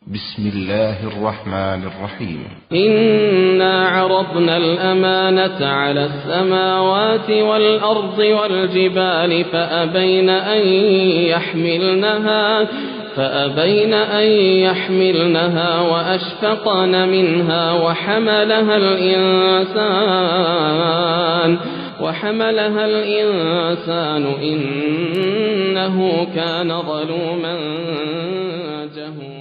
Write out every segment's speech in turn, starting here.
بسم الله الرحمن الرحيم. إنا عرضنا الأمانة على السماوات والأرض والجبال فأبين أن يحملنها وأشفقن منها وحملها الإنسان إنه كان ظلوما جهولا.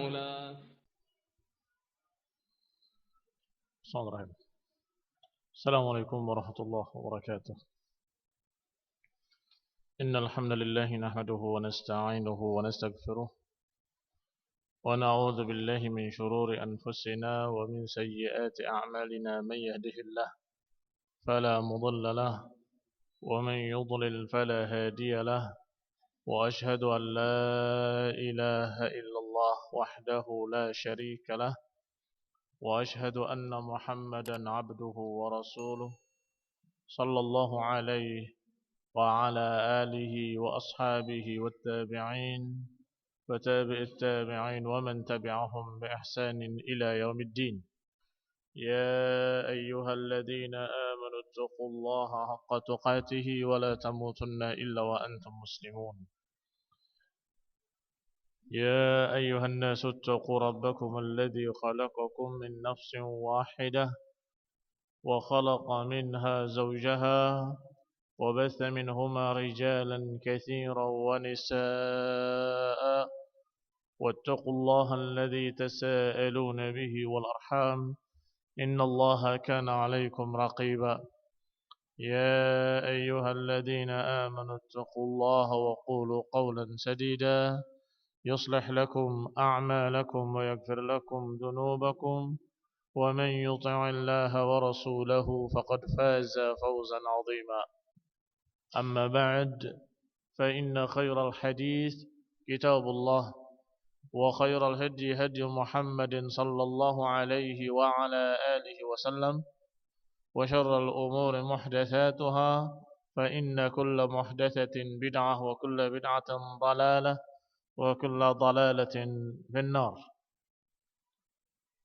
السلام عليكم ورحمة الله وبركاته. إن الحمد لله نحمده ونستعينه ونستغفره ونعوذ بالله من شرور أنفسنا ومن سيئات أعمالنا. من يهده الله فلا مضل له ومن يضلل فلا هادي له، وأشهد أن لا إله إلا الله وحده لا شريك له، وأشهد أن محمدا عبده ورسوله صلى الله عليه وعلى آله وأصحابه والتابعين وتابع التابعين ومن تبعهم بإحسان إلى يوم الدين. يا أيها الذين آمنوا اتقوا الله حق تقاته ولا تموتن إلا وأنتم مسلمون. يا أيها الناس اتقوا ربكم الذي خلقكم من نفس واحدة وخلق منها زوجها وبث منهما رجالا كثيرا ونساء، واتقوا الله الذي تساءلون به والأرحام إن الله كان عليكم رقيبا. يا أيها الذين آمنوا اتقوا الله وقولوا قولا سديدا يصلح لكم أعمالكم ويغفر لكم ذنوبكم، ومن يطع الله ورسوله فقد فاز فوزا عظيما. أما بعد، فإن خير الحديث كتاب الله، وخير الهدي هدي محمد صلى الله عليه وعلى آله وسلم، وشر الأمور محدثاتها، فإن كل محدثة بدعة وكل بدعة ضلالة وكل ضلالة في النار.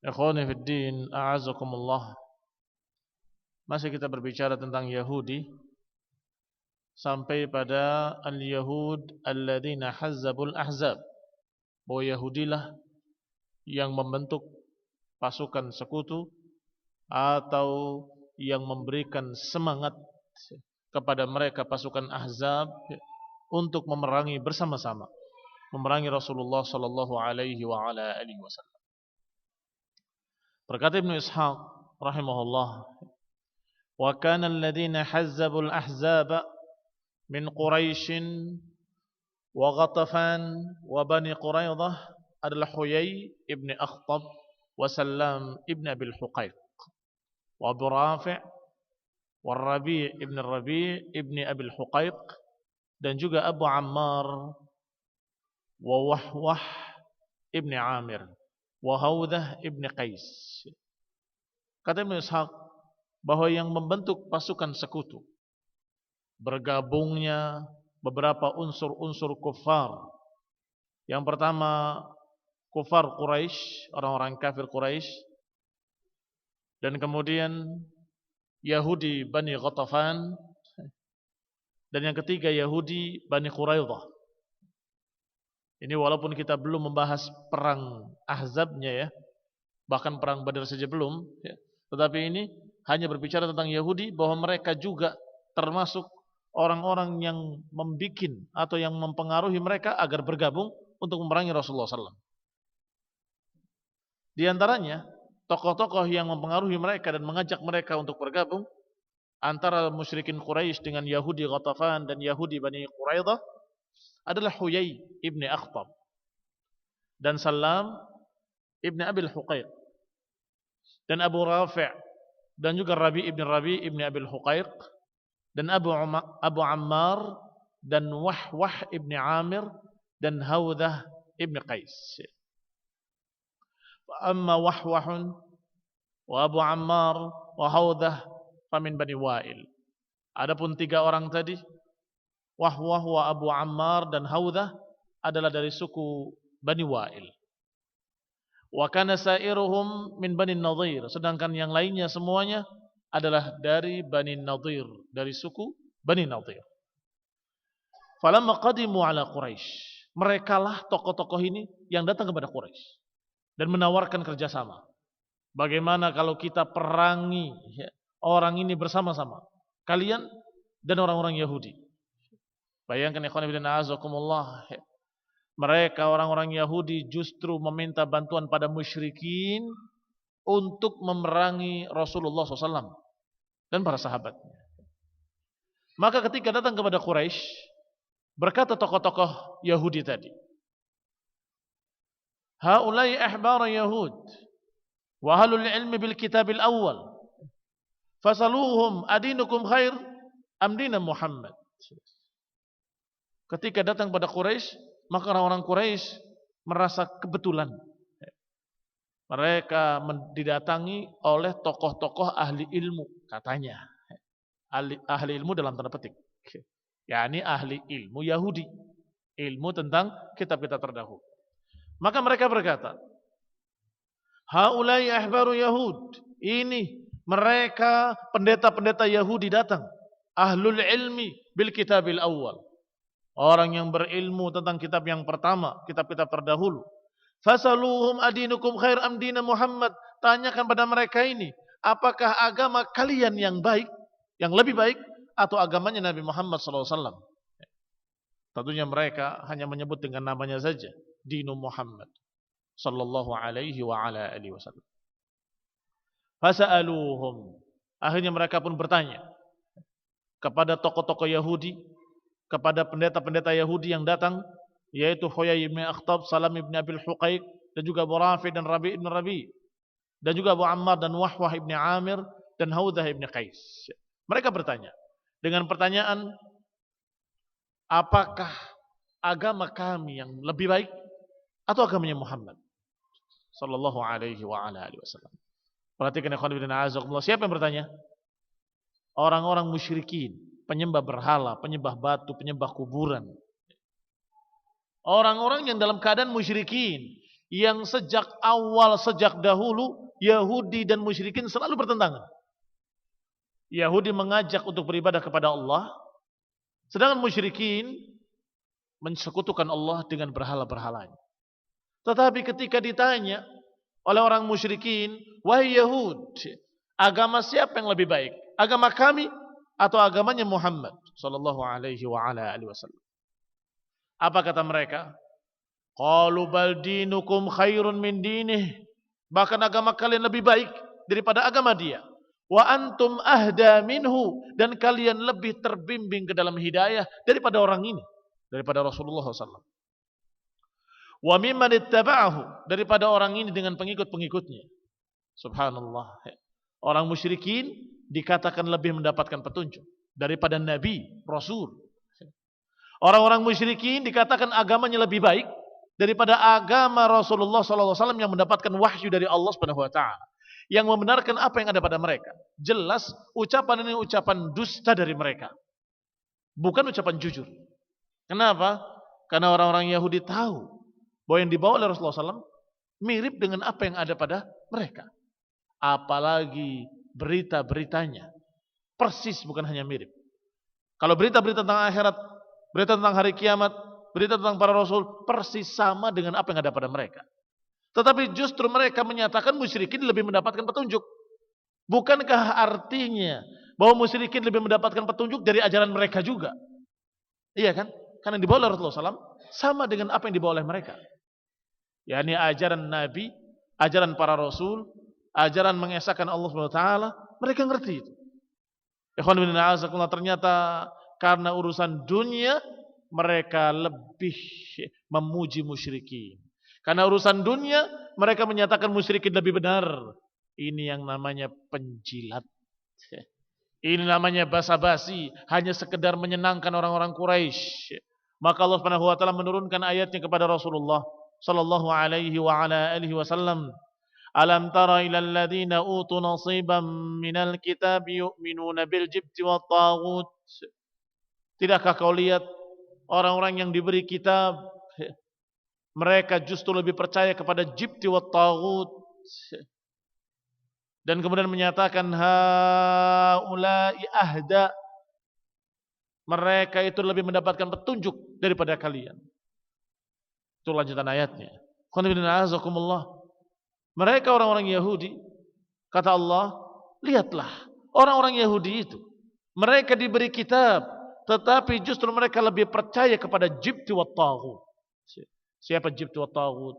Ikhwani fi din, a'azakumullah. Masih kita berbicara tentang Yahudi sampai pada al-Yahud alladzina hazzabul ahzab, bahwa Yahudilah yang membentuk pasukan sekutu atau yang memberikan semangat kepada mereka pasukan Ahzab untuk memerangi bersama-sama, memerangi Rasulullah sallallahu alaihi wa ala alihi wasallam. Berkata Ibnu Ishaq rahimahullah, wa kana alladhina hazzabul ahzaba min Quraisy wa Ghatafan wa Bani Quraidah adalah Huyai ibn Akhtab wa Sallam ibn Abil Huqaiq wa Abu Rafi' wa Rabi' ibn Rabi' ibn Abil Huqaiq, dan juga Abu Ammar wa Wahwah ibn Amir wa Hawdah ibn Qais. Kata Ibnu Ishaq bahwa yang membentuk pasukan sekutu, bergabungnya beberapa unsur-unsur kufar. Yang pertama kufar Quraisy, orang-orang kafir Quraisy, dan kemudian Yahudi Bani Ghatafan, dan yang ketiga Yahudi Bani Quraidah. Ini walaupun kita belum membahas perang Ahzabnya ya, bahkan perang Badar saja belum ya, tetapi ini hanya berbicara tentang Yahudi, bahwa mereka juga termasuk orang-orang yang membuat atau yang mempengaruhi mereka agar bergabung untuk memerangi Rasulullah SAW. Di antaranya tokoh-tokoh yang mempengaruhi mereka dan mengajak mereka untuk bergabung antara musyrikin Quraisy dengan Yahudi Ghatafan dan Yahudi Bani Quraidah adalah Huyai ibn Akhtab dan Sallam ibn Abil Huqaiq dan Abu Rafi' dan juga Rabi' ibn Abil Huqaiq dan Abu Ammar dan Wahwah ibn Amir dan Hawdah ibn Qais. Amma Wahwahun wa Abu Ammar wa Hawdah famin Bani Wa'il. Adapun tiga orang tadi, Wahwah wa Abu Ammar dan Hawdah, adalah dari suku Bani Wa'il. Wa kana sairuhum min Bani Nadhir, sedangkan yang lainnya semuanya adalah dari Bani Nadhir, dari suku Bani Nadhir. Falamma qadimu ala Quraisy, merekalah tokoh-tokoh ini yang datang kepada Quraisy dan menawarkan kerjasama. Bagaimana kalau kita perangi orang ini bersama-sama, kalian dan orang-orang Yahudi. Bayangkan ikhwan fillah azakumullah, mereka orang-orang Yahudi justru meminta bantuan pada musyrikin untuk memerangi Rasulullah SAW dan para sahabatnya. Maka ketika datang kepada Quraisy, berkata tokoh-tokoh Yahudi tadi, haulai ahbar Yahud wa ahlul ilmi bil kitabil awal, fasaluhum adinukum khair am dina Muhammad. Ketika datang pada Quraisy, maka orang-orang Quraisy merasa kebetulan. Mereka didatangi oleh tokoh-tokoh ahli ilmu, katanya. Ahli ilmu dalam tanda petik. yakni ahli ilmu Yahudi. Ilmu tentang kitab-kitab terdahulu. Maka mereka berkata, haulai ahbaru Yahud. Ini mereka pendeta-pendeta Yahudi datang. Ahlul ilmi bil kitabil awal. Orang yang berilmu tentang kitab yang pertama, kitab-kitab terdahulu. Fasaluhum adinukum khair am dina Muhammad. Tanyakan pada mereka ini, apakah agama kalian yang baik, yang lebih baik, atau agamanya Nabi Muhammad SAW? Tentunya mereka hanya menyebut dengan namanya saja, Dinu Muhammad sallallahu alaihi wa ala alihi wasallam. Fasa'aluhum. Akhirnya mereka pun bertanya kepada tokoh-tokoh Yahudi, kepada pendeta-pendeta Yahudi yang datang, yaitu Huyai bin Akhtab, Salam bin Abil Huqaiq, dan juga Abu Rafi dan Rabi bin Rabi, dan juga Abu Ammar dan Wahwah bin Amir dan Haudah bin Qais. Mereka bertanya dengan pertanyaan, apakah agama kami yang lebih baik atau agamanya Muhammad sallallahu alaihi wa ala alihi wasallam? Perhatikan ikhwan fillah azakumullah, siapa yang bertanya? Orang-orang musyrikin, penyembah berhala, penyembah batu, penyembah kuburan. Orang-orang yang dalam keadaan musyrikin, yang sejak awal, sejak dahulu, Yahudi dan musyrikin selalu bertentangan. Yahudi mengajak untuk beribadah kepada Allah, sedangkan musyrikin mensekutukan Allah dengan berhala-berhalanya. Tetapi ketika ditanya oleh orang musyrikin, wahai Yahud, agama siapa yang lebih baik? Agama kami atau agamanya Muhammad sallallahu alaihi wa ala alihi wasallam? Apa kata mereka? Qalu bal dinukum khairun min dinih. Bahkan agama kalian lebih baik daripada agama dia. Wa antum ahda minhu, dan kalian lebih terbimbing ke dalam hidayah daripada orang ini, daripada Rasulullah SAW. Wa mimman ittaba'ahu, daripada orang ini dengan pengikut-pengikutnya. Subhanallah. Orang musyrikin dikatakan lebih mendapatkan petunjuk daripada Nabi, Rasul. Orang-orang musyrikin dikatakan agamanya lebih baik daripada agama Rasulullah SAW yang mendapatkan wahyu dari Allah Subhanahu Wa Taala, yang membenarkan apa yang ada pada mereka. Jelas ucapan ini ucapan dusta dari mereka, bukan ucapan jujur. Kenapa? Karena orang-orang Yahudi tahu bahwa yang dibawa oleh Rasulullah SAW mirip dengan apa yang ada pada mereka. Apalagi berita-beritanya persis, bukan hanya mirip. Kalau berita-berita tentang akhirat, berita tentang hari kiamat, berita tentang para rasul, persis sama dengan apa yang ada pada mereka. Tetapi justru mereka menyatakan musyrikin lebih mendapatkan petunjuk. Bukankah artinya bahwa musyrikin lebih mendapatkan petunjuk dari ajaran mereka juga? Iya kan? Karena yang dibawa oleh Rasulullah SAW sama dengan apa yang dibawa oleh mereka. yakni ajaran Nabi, ajaran para rasul, ajaran mengesahkan Allah SWT, mereka ngerti itu. Ikhwan bin a'azakullah, ternyata karena urusan dunia mereka lebih memuji musyrikin. Karena urusan dunia mereka menyatakan musyrikin lebih benar. Ini yang namanya penjilat. Ini namanya basa-basi, hanya sekedar menyenangkan orang-orang Quraisy. Maka Allah Subhanahu wa taala menurunkan ayatnya kepada Rasulullah sallallahu alaihi wa ala alihi wasallam. Alam tara ilal ladzina utu nasiban minal kitab yu'minuna bil jibti wat taghut. Tidakkah kau lihat orang-orang yang diberi kitab Mereka justru lebih percaya kepada jibti wa taghut. Dan kemudian menyatakan haula'i ahda. Mereka itu lebih mendapatkan petunjuk daripada kalian. Itu lanjutan ayatnya. Mereka orang-orang Yahudi, kata Allah, lihatlah orang-orang Yahudi itu. Mereka diberi kitab, tetapi justru mereka lebih percaya kepada jibti wa taghut. Siapa jibti wa taghut?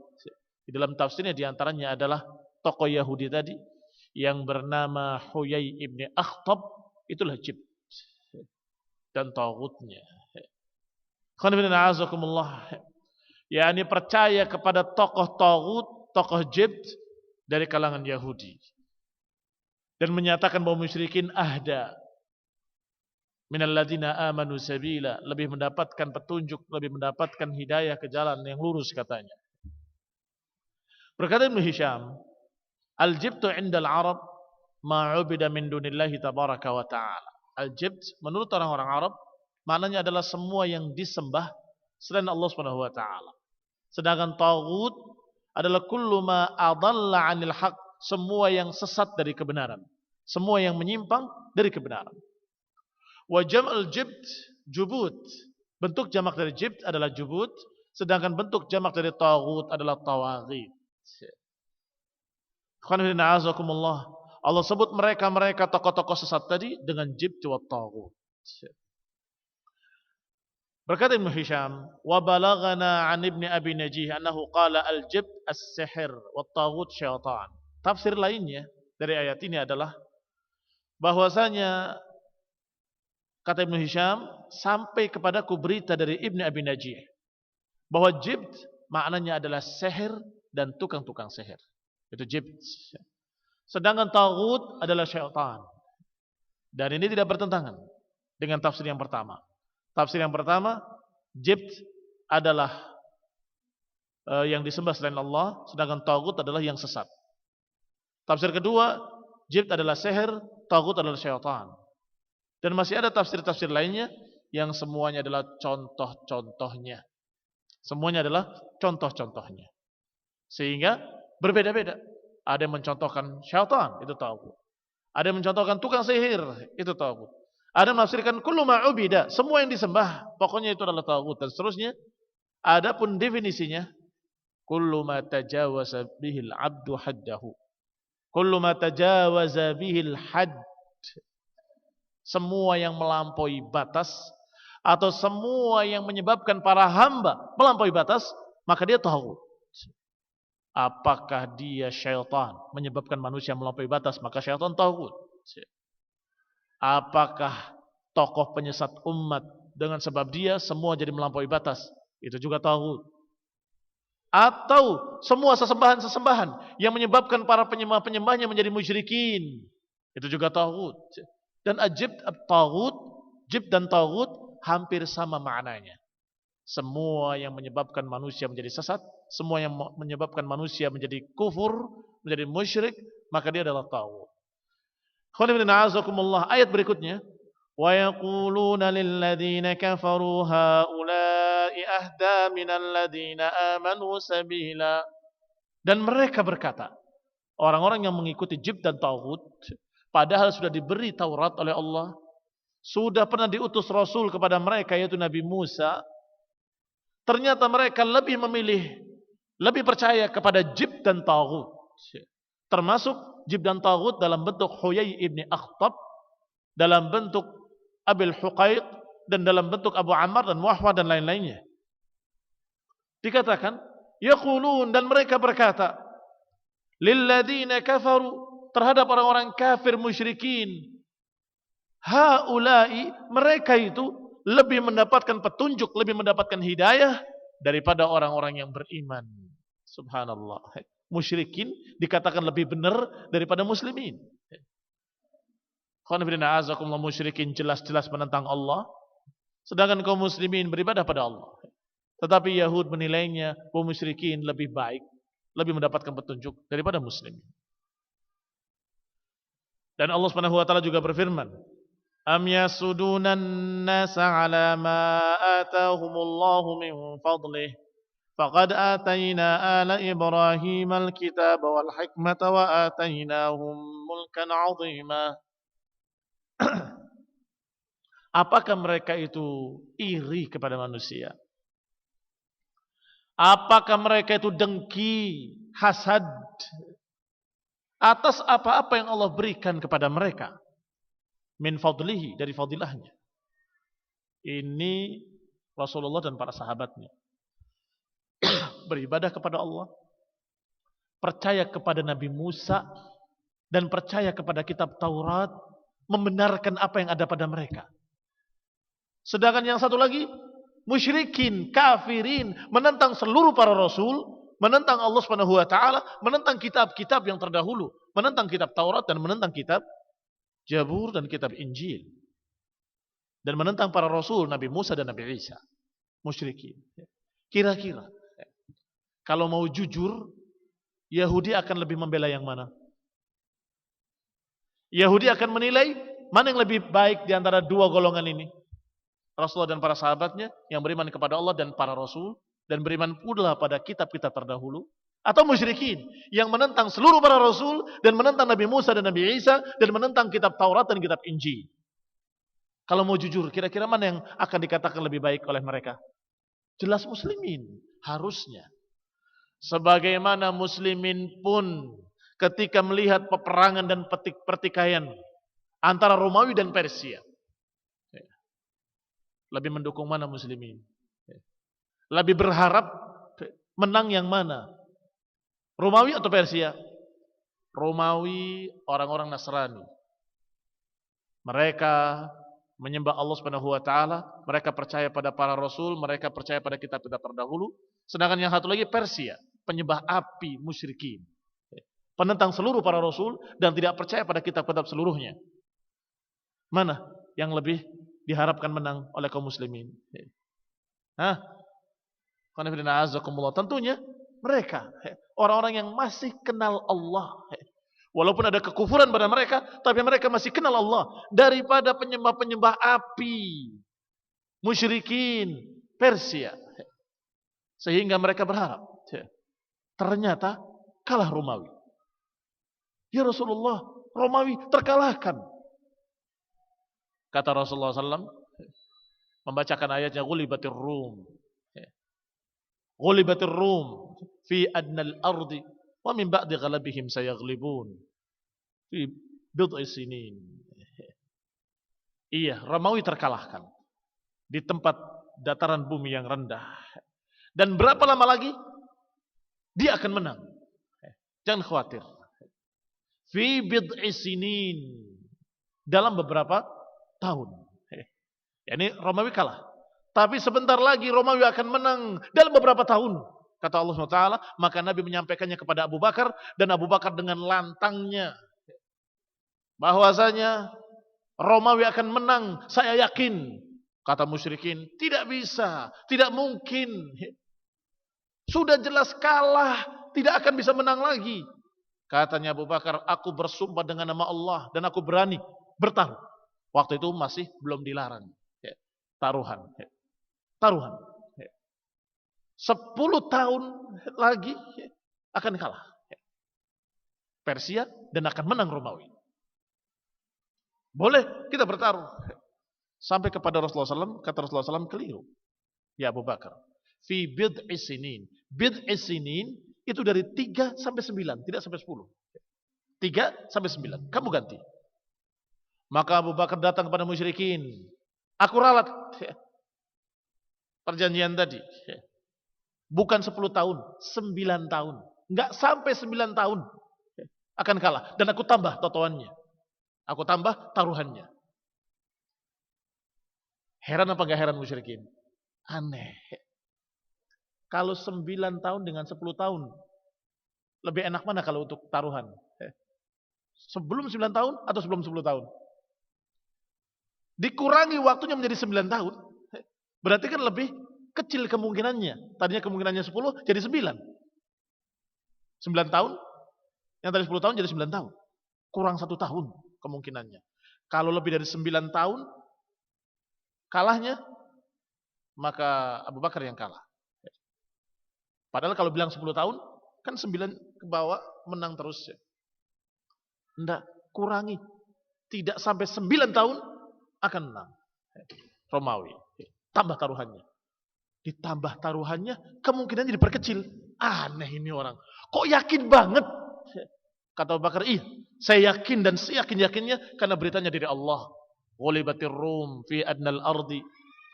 Di dalam tafsirnya diantaranya adalah tokoh Yahudi tadi yang bernama Huyai ibn Akhtab, itulah jibt dan taghutnya. yakni percaya kepada tokoh taghut, tokoh jibt dari kalangan Yahudi. Dan menyatakan bahwa musyrikin ahda minal ladzina amanu sabila, lebih mendapatkan petunjuk, lebih mendapatkan hidayah ke jalan yang lurus katanya. Berkata Ibnu Hisham, al-jibtu 'inda al-Arab ma 'ubida min dunillahi tabaraka wa ta'ala. Al-jibt menurut orang-orang Arab maknanya adalah semua yang disembah selain Allah Subhanahu wa taala. Sedangkan taghut adalah kullu ma adalla 'anil haq, semua yang sesat dari kebenaran, semua yang menyimpang dari kebenaran. Wa jam'ul jibt jubut. Bentuk jamak dari jibt adalah jubut, sedangkan bentuk jamak dari taghut adalah tawaghit. Allah sebut mereka tokoh-tokoh sesat tadi dengan jibt wa taghut. Berkata Ibnu Hisham, wa balaghana 'an Ibnu Abi Najih annahu qala al-jibt as-sihr wa taghut syaitan. Tafsir lainnya dari ayat ini adalah bahwasanya kata Ibnu Hisham, sampai kepadaku berita dari Ibnu Abi Najih bahwa jibt maknanya adalah sihir dan tukang-tukang sihir. Itu jibt. Sedangkan taghut adalah syaitan. Dan ini tidak bertentangan dengan tafsir yang pertama. Tafsir yang pertama, jibt adalah yang disembah selain Allah, sedangkan taghut adalah yang sesat. Tafsir kedua, jibt adalah sihir, taghut adalah syaitan. Dan masih ada tafsir-tafsir lainnya yang semuanya adalah contoh-contohnya. Semuanya adalah contoh-contohnya. Sehingga berbeda-beda. Ada yang mencontohkan syaitan, itu taghut. Ada yang mencontohkan tukang sihir, itu taghut. Ada yang menafsirkan kullu ma'ubida, semua yang disembah, pokoknya itu adalah taghut dan seterusnya. Adapun definisinya, kullu ma tajawaza bihil 'abdu haddahu. Kullu ma tajawaza bihil hadd. Semua yang melampaui batas atau semua yang menyebabkan para hamba melampaui batas, maka dia taghut. Apakah dia syaitan menyebabkan manusia melampaui batas, maka syaitan taghut. Apakah tokoh penyesat umat dengan sebab dia semua jadi melampaui batas, itu juga taghut. Atau semua sesembahan-sesembahan yang menyebabkan para penyembah-penyembahnya menjadi musyrikin, itu juga taghut. Dan jibt at-taghut, jibt dan taghut hampir sama maknanya. Semua yang menyebabkan manusia menjadi sesat, semua yang menyebabkan manusia menjadi kufur, menjadi musyrik, maka dia adalah taghut. Ayat berikutnya, wa yaquluna lil ladzina kafaru haula'i ahda minal ladzina amanu sabila. Dan mereka berkata, orang-orang yang mengikuti jibt dan taghut, padahal sudah diberi Taurat oleh Allah, sudah pernah diutus Rasul kepada mereka yaitu Nabi Musa, ternyata mereka lebih memilih, lebih percaya kepada jibt dan taghut. Termasuk jibt dan taghut dalam bentuk Huyai ibn Akhtab, dalam bentuk Abil Huqaiq, dan dalam bentuk Abu Ammar dan Wahwa dan lain-lainnya. Dikatakan, yaqulun, dan mereka berkata, lilladzina kafaru, terhadap orang-orang kafir musyrikin, haula'i, mereka itu lebih mendapatkan petunjuk, lebih mendapatkan hidayah daripada orang-orang yang beriman. Subhanallah. Musyrikin dikatakan lebih benar daripada muslimin. Musyrikin jelas-jelas menentang Allah, sedangkan kaum muslimin beribadah pada Allah. Tetapi Yahud menilainya kaum musyrikin lebih baik, lebih mendapatkan petunjuk daripada muslimin. Dan Allah Subhanahu wa taala juga berfirman, am yasudunan nasa ala ma atahumullahu min fadlih Faqad atayna ala Ibrahim al-kitab wal hikmata wa atainahum mulkan 'azima. Apakah mereka itu iri kepada manusia? Apakah mereka itu dengki, hasad atas apa-apa yang Allah berikan kepada mereka? Min fadlihi, dari fadilahnya. Ini Rasulullah dan para sahabatnya beribadah kepada Allah, percaya kepada Nabi Musa, dan percaya kepada kitab Taurat, membenarkan apa yang ada pada mereka. Sedangkan yang satu lagi, musyrikin, kafirin, menentang seluruh para rasul, menentang Allah Subhanahu wa taala, menentang kitab-kitab yang terdahulu, menentang kitab Taurat dan menentang kitab Zabur dan kitab Injil. Dan menentang para rasul Nabi Musa dan Nabi Isa. Musyrikin. Kira-kira kalau mau jujur, Yahudi akan lebih membela yang mana? Yahudi akan menilai mana yang lebih baik di antara dua golongan ini. Rasulullah dan para sahabatnya yang beriman kepada Allah dan para rasul dan beriman pula pada kitab-kitab terdahulu, atau musyrikin yang menentang seluruh para rasul dan menentang Nabi Musa dan Nabi Isa dan menentang kitab Taurat dan kitab Injil. Kalau mau jujur, kira-kira mana yang akan dikatakan lebih baik oleh mereka? Jelas muslimin, harusnya. Sebagaimana muslimin pun ketika melihat peperangan dan pertikaian antara Romawi dan Persia, lebih mendukung mana muslimin? Lebih berharap menang yang mana? Romawi atau Persia? Romawi, orang-orang Nasrani. Mereka menyembah Allah Subhanahu wa taala, mereka percaya pada para rasul, mereka percaya pada kitab-kitab terdahulu. Sedangkan yang satu lagi Persia, penyembah api, musyrikin. Penentang seluruh para rasul dan tidak percaya pada kitab-kitab seluruhnya. Mana yang lebih diharapkan menang oleh kaum muslimin? Tentunya mereka, orang-orang yang masih kenal Allah. Walaupun ada kekufuran pada mereka, tapi mereka masih kenal Allah. Daripada penyembah-penyembah api, musyrikin, Persia. Sehingga mereka berharap. Ternyata kalah Romawi. Ya Rasulullah, Romawi terkalahkan. Kata Rasulullah SAW, membacakan ayatnya, Ghulibatir Rum. Ghulibatir Rum fi adnal ardi wa min ba'di ghalabihim sayaghlibun fi bid'i sinin. Iya, Romawi terkalahkan di tempat dataran bumi yang rendah. Dan berapa lama lagi dia akan menang? Jangan khawatir. Fi bid'i sinin, dalam beberapa tahun. Yani Romawi kalah. Tapi sebentar lagi Romawi akan menang dalam beberapa tahun. Kata Allah SWT, maka Nabi menyampaikannya kepada Abu Bakar. Dan Abu Bakar dengan lantangnya, bahwasanya Romawi akan menang, saya yakin. Kata musyrikin, tidak bisa, tidak mungkin. Sudah jelas kalah, tidak akan bisa menang lagi. Katanya Abu Bakar, aku bersumpah dengan nama Allah dan aku berani bertaruh. Waktu itu masih belum dilarang. Taruhan. Taruhan. 10 tahun lagi akan kalah Persia dan akan menang Romawi. Boleh kita bertaruh. Sampai kepada Rasulullah SAW, kata Rasulullah SAW, keliru. Ya Abu Bakar, fi bid'i sinin. Bid'i sinin itu dari 3 sampai 9, tidak sampai 10. 3 sampai 9, kamu ganti. Maka Abu Bakar datang kepada musyrikin. Aku ralat perjanjian tadi. Bukan 10 tahun, 9 tahun. Enggak sampai 9 tahun akan kalah. Dan aku tambah totoannya. Aku tambah taruhannya. Heran apa enggak heran musyrikin? Aneh. Kalau 9 tahun dengan 10 tahun, lebih enak mana kalau untuk taruhan? Sebelum 9 tahun atau sebelum 10 tahun? Dikurangi waktunya menjadi 9 tahun. Berarti kan lebih kecil kemungkinannya. Tadinya kemungkinannya 10 jadi 9. 9 tahun. Yang tadi 10 tahun jadi 9 tahun. Kurang 1 tahun kemungkinannya. Kalau lebih dari 9 tahun kalahnya, maka Abu Bakar yang kalah. Padahal kalau bilang 10 tahun, kan 9 ke bawah menang terus ya. Enggak, kurangi. Tidak sampai 9 tahun akan menang. Romawi. Tambah taruhannya. Ditambah taruhannya, kemungkinannya diperkecil. Aneh ini orang. Kok yakin banget? Kata Abu Bakar, saya yakin dan seyakin-yakinnya karena beritanya dari Allah. Ghulibatir Rum fi adnal ardi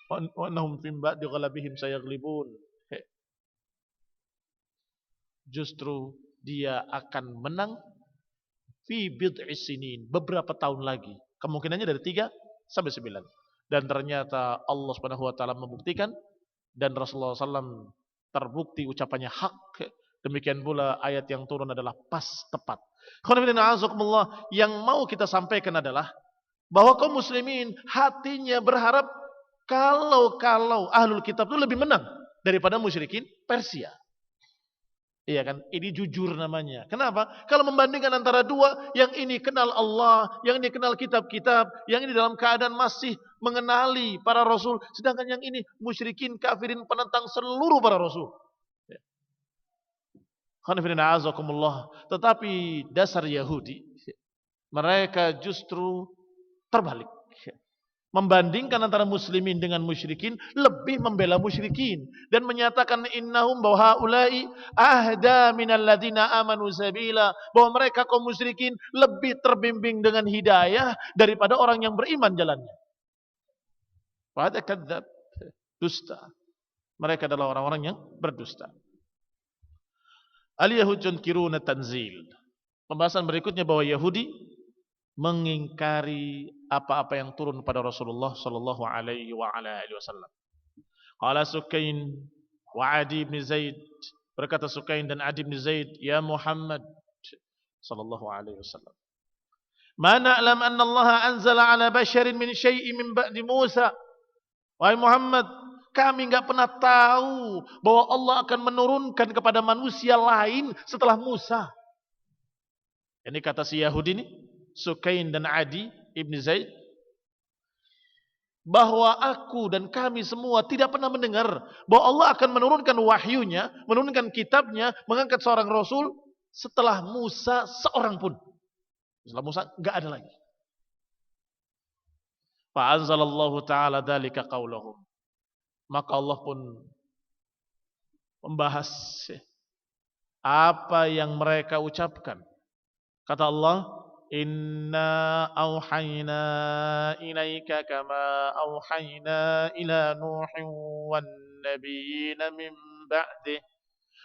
wa annahum fi ba'di ghalabihim sayaghlibun. Justru dia akan menang fi bid'i sinin, beberapa tahun lagi. Kemungkinannya dari 3 sampai 9. Dan ternyata Allah Subhanahu wa taala membuktikan dan Rasulullah SAW terbukti ucapannya hak. Demikian pula ayat yang turun adalah pas tepat. Yang mau kita sampaikan adalah bahwa kaum muslimin hatinya berharap kalau ahlul kitab itu lebih menang daripada musyrikin Persia. Iya kan? Ini jujur namanya. Kenapa? Kalau membandingkan antara dua, yang ini kenal Allah, yang ini kenal kitab-kitab, yang ini dalam keadaan masih mengenali para rasul, sedangkan yang ini musyrikin, kafirin, penentang seluruh para rasul. Tetapi dasar Yahudi, mereka justru terbalik. Membandingkan antara muslimin dengan musyrikin, lebih membela musyrikin dan menyatakan innahum bahwa haula'i ahda minal ladina amanu sabila, bahwa mereka kaum musyrikin lebih terbimbing dengan hidayah daripada orang yang beriman jalannya. Wahada kadzab, dusta. Mereka adalah orang-orang yang berdusta. Al-Yahud yunkiruna tanzil. Pembahasan berikutnya bahwa Yahudi mengingkari apa-apa yang turun pada Rasulullah sallallahu alaihi wa ala alihi wasallam. Qala Sukain wa Adi bin Zaid, berkata Sukain dan Adi bin Zaid, ya Muhammad sallallahu alaihi wasallam, ma na'lam anna Allah anzala ala basharin min syai'in min ba'di Musa. Wahai Muhammad, kami enggak pernah tahu bahwa Allah akan menurunkan kepada manusia lain setelah Musa. Ini kata si Yahudi ini, Sukain dan Adi ibn Zaid, bahwa aku dan kami semua tidak pernah mendengar bahwa Allah akan menurunkan wahyunya, menurunkan kitabnya, mengangkat seorang rasul setelah Musa seorang pun. Setelah Musa enggak ada lagi. Fa anzalallahu ta'ala dzalika qaulahum. Maka Allah pun membahas apa yang mereka ucapkan. Kata Allah, inna auhayna ilaika kama auhayna ila Nuhin wan nabiyina min ba'dih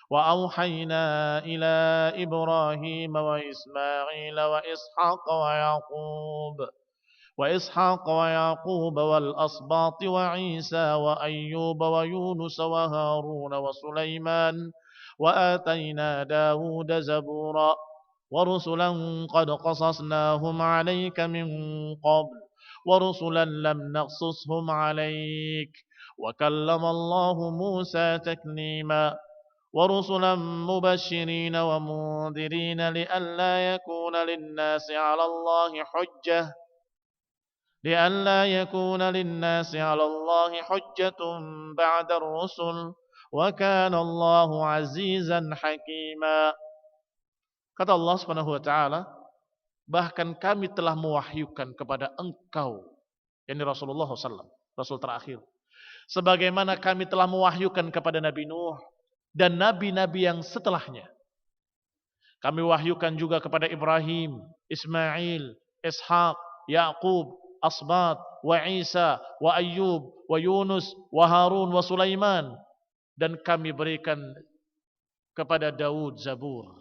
wa auhayna ila Ibrahim wa Ismail wa Ishaq wa Yaqub wal asbat wa Isa wa Ayyub wa Yunus wa Harun wa Sulaiman wa atayna Dawud zabura ورسلا قد قصصناهم عليك من قبل ورسلا لم نقصصهم عليك وكلم الله موسى تكليما ورسلا مبشرين ومنذرين لئلا يكون للناس على الله حجة بعد الرسل وكان الله عزيزا حكيما. Kata Allah Subhanahu wa taala, bahkan kami telah mewahyukan kepada engkau, yakni Rasulullah SAW, Rasul terakhir, sebagaimana kami telah mewahyukan kepada Nabi Nuh dan nabi-nabi yang setelahnya. Kami wahyukan juga kepada Ibrahim, Ismail, Ishaq, Yaqub, Asbat, wa Isa, wa Ayyub, wa Yunus, wa Harun, wa Sulaiman. Dan kami berikan kepada Daud Zabur.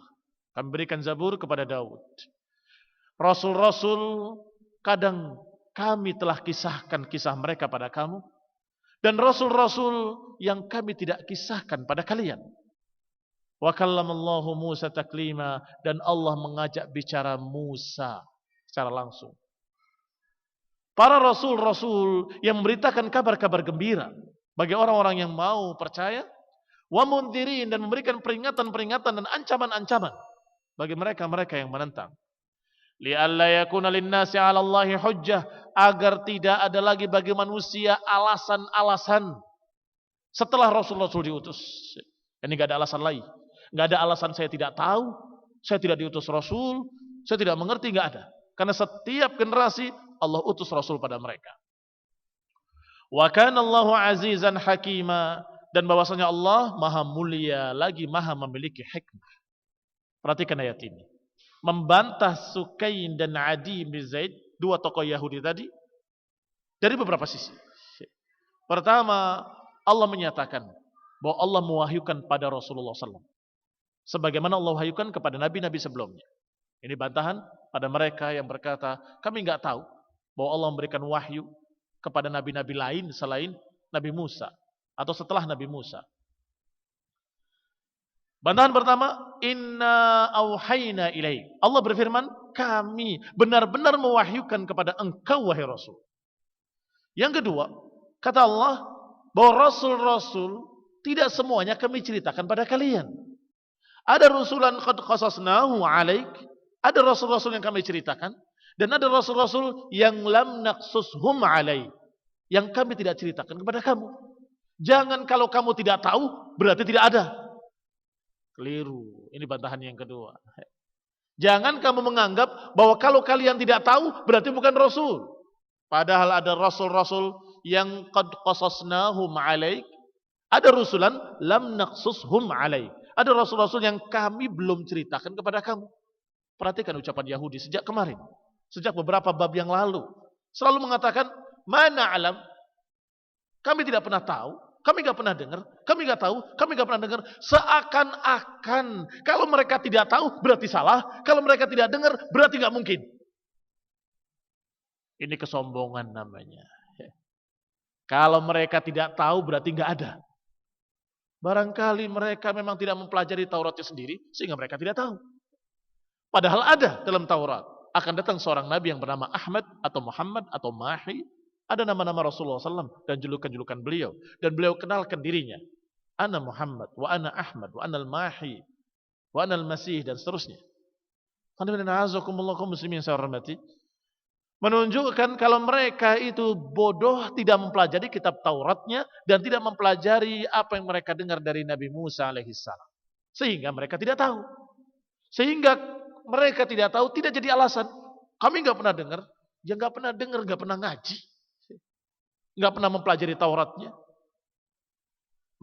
Kami berikan Zabur kepada Daud. Rasul-rasul kadang kami telah kisahkan kisah mereka pada kamu. Dan rasul-rasul yang kami tidak kisahkan pada kalian. Wa kallamallahu Musa taklima. Dan Allah mengajak bicara Musa secara langsung. Para rasul-rasul yang memberitakan kabar-kabar gembira bagi orang-orang yang mau percaya. Wa mundhirin, dan memberikan peringatan-peringatan dan ancaman-ancaman bagi mereka-mereka yang menentang. Li'alla yakuna lin-nasi 'ala Allahi hujjah, agar tidak ada lagi bagi manusia alasan-alasan setelah Rasul-Rasul diutus. Ini nggak ada alasan lain. Nggak ada alasan saya tidak tahu, saya tidak diutus Rasul, saya tidak mengerti, nggak ada. Karena setiap generasi Allah utus Rasul pada mereka. Wa kana Allahu azizan hakima, dan bahwasanya Allah maha mulia lagi maha memiliki hikmah. Perhatikan ayat ini. Membantah Sukain dan Adi bin Zaid, dua tokoh Yahudi tadi, dari beberapa sisi. Pertama, Allah menyatakan bahwa Allah mewahyukan pada Rasulullah SAW, sebagaimana Allah wahyukan kepada nabi-nabi sebelumnya. Ini bantahan pada mereka yang berkata, kami nggak tahu bahwa Allah memberikan wahyu kepada nabi-nabi lain selain Nabi Musa atau setelah Nabi Musa. Bantahan pertama, inna auhayna ilaik. Allah berfirman, kami benar-benar mewahyukan kepada engkau wahai Rasul. Yang kedua, kata Allah bahwa Rasul-Rasul tidak semuanya kami ceritakan pada kalian. Ada rusulan qad qasasnahu alaik, ada Rasul-Rasul yang kami ceritakan, dan ada Rasul-Rasul yang lam naqsushum alaik, yang kami tidak ceritakan kepada kamu. Jangan kalau kamu tidak tahu berarti tidak ada. Keliru. Ini bantahan yang kedua. Jangan kamu menganggap bahwa kalau kalian tidak tahu berarti bukan Rasul. Padahal ada Rasul-Rasul yang qad qasasnahum alaik. Ada rusulan lam naqsushum alaik. Ada Rasul-Rasul yang kami belum ceritakan kepada kamu. Perhatikan ucapan Yahudi sejak kemarin. Sejak beberapa bab yang lalu. Selalu mengatakan, mana alam. Kami tidak pernah tahu. Kami gak pernah dengar. Kami gak tahu. Kami gak pernah dengar. Seakan-akan. Kalau mereka tidak tahu berarti salah. Kalau mereka tidak dengar berarti gak mungkin. Ini kesombongan namanya. Kalau mereka tidak tahu berarti gak ada. Barangkali mereka memang tidak mempelajari Tauratnya sendiri sehingga mereka tidak tahu. Padahal ada dalam Taurat. Akan datang seorang nabi yang bernama Ahmad atau Muhammad atau Mahi. Ada nama-nama Rasulullah SAW dan julukan-julukan beliau. Dan beliau kenalkan dirinya. Ana Muhammad, wa ana Ahmad, wa ana al-Mahi, wa ana al-Masih, dan seterusnya. Muslimin saya hormati. Menunjukkan kalau mereka itu bodoh, tidak mempelajari kitab Tauratnya, dan tidak mempelajari apa yang mereka dengar dari Nabi Musa alaihissalam. Sehingga mereka tidak tahu. Sehingga mereka tidak tahu, tidak jadi alasan. Kami nggak pernah dengar. Ya nggak pernah dengar, nggak pernah ngaji. Nggak pernah mempelajari Tauratnya.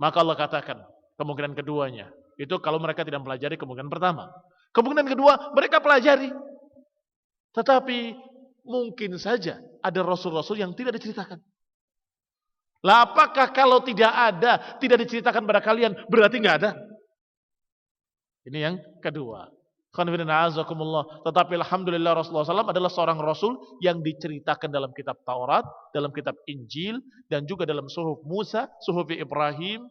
Maka Allah katakan, kemungkinan keduanya. Itu kalau mereka tidak mempelajari kemungkinan pertama. Kemungkinan kedua, mereka pelajari. Tetapi mungkin saja ada Rasul-Rasul yang tidak diceritakan. Lah apakah kalau tidak ada, tidak diceritakan pada kalian, berarti nggak ada? Ini yang kedua. Tetapi alhamdulillah Rasulullah SAW adalah seorang Rasul yang diceritakan dalam kitab Taurat, dalam kitab Injil, dan juga dalam suhuf Musa, suhuf Ibrahim.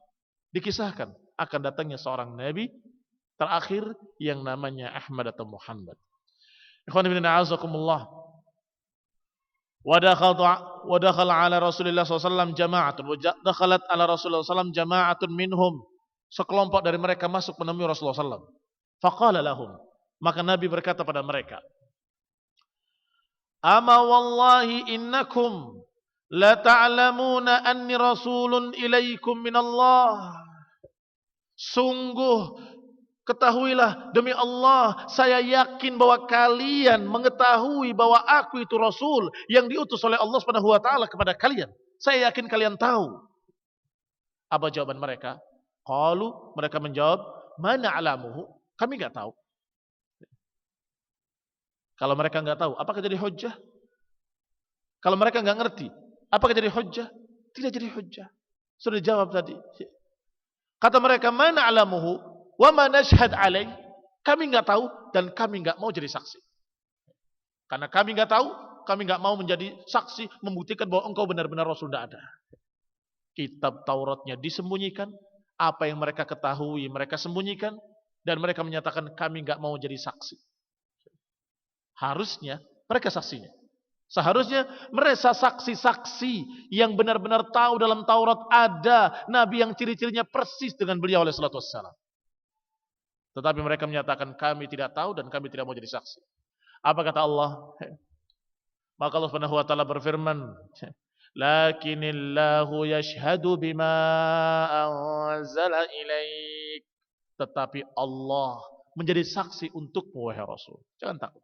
Dikisahkan akan datangnya seorang Nabi terakhir yang namanya Ahmad atau Muhammad. Wadakhala ala Rasulullah SAW jama'atun. Wadakhalat ala Rasulullah SAW jama'atun minhum. Sekelompok dari mereka masuk menemui Rasulullah SAW. Faqala lahum. Maka Nabi berkata pada mereka, ama wallahi innakum la ta'lamuna anni rasulun ilaikum minallah. Sungguh ketahuilah demi Allah, saya yakin bahwa kalian mengetahui bahwa aku itu Rasul yang diutus oleh Allah Subhanahu wa taala kepada kalian. Saya yakin kalian tahu. Apa jawaban mereka? Qalu, mereka menjawab, mana alamuhu? Kami enggak tahu. Kalau mereka enggak tahu, apakah jadi hujjah? Kalau mereka enggak ngerti, apakah jadi hujjah? Tidak jadi hujjah. Sudah dijawab tadi. Kata mereka, mana alamuhu wa ma nashhad alaih. Kami enggak tahu dan kami enggak mau jadi saksi. Karena kami enggak tahu, kami enggak mau menjadi saksi membuktikan bahwa engkau benar-benar Rasul. Tidak ada. Kitab Tauratnya disembunyikan, apa yang mereka ketahui mereka sembunyikan, dan mereka menyatakan kami enggak mau jadi saksi. Harusnya mereka saksinya. Seharusnya mereka saksi-saksi yang benar-benar tahu dalam Taurat ada Nabi yang ciri-cirinya persis dengan beliau alaihi salatu wassalam. Tetapi mereka menyatakan kami tidak tahu dan kami tidak mau jadi saksi. Apa kata Allah? Maka Allah Subhanahu wa taala berfirman, lakinillahu yashhadu bima anzala ilaik. tetapi Allah menjadi saksi untukmu wahai Rasul. Jangan takut.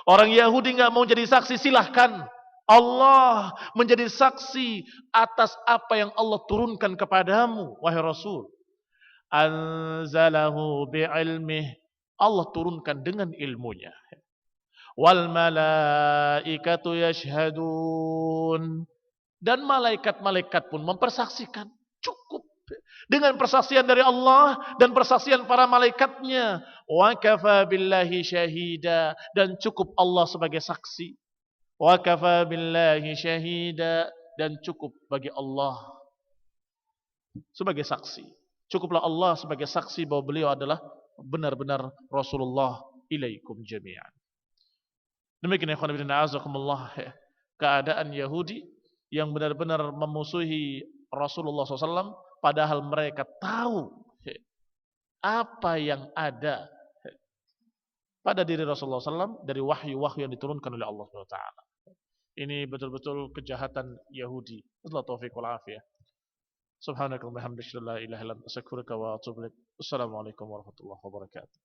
Orang Yahudi nggak mau jadi saksi, silahkan. Allah menjadi saksi atas apa yang Allah turunkan kepadamu wahai Rasul. Anzalahu bi'ilmih. Allah turunkan dengan ilmunya. Wal malaikatu yashhadun. Dan malaikat-malaikat pun mempersaksikan. Cukup. Dengan persaksian dari Allah dan persaksian para malaikatnya. Wa kafa billahi syahida. Dan cukup Allah sebagai saksi. Wa kafa billahi syahida. Dan cukup bagi Allah sebagai saksi. Cukuplah Allah sebagai saksi bahwa beliau adalah benar-benar Rasulullah ilaikum jami'an. Demikian ikhwan fillah azakumullah, keadaan Yahudi yang benar-benar memusuhi Rasulullah SAW, padahal mereka tahu apa yang ada pada diri Rasulullah SAW dari wahyu-wahyu yang diturunkan oleh Allah SWT. Ini betul-betul kejahatan Yahudi. Wassalamualaikum taufiq wal afiyah. Subhanakallahumma hamdaka la ilaha illa anta astaghfiruka wa atubu ilaik. Assalamualaikum warahmatullahi wabarakatuh.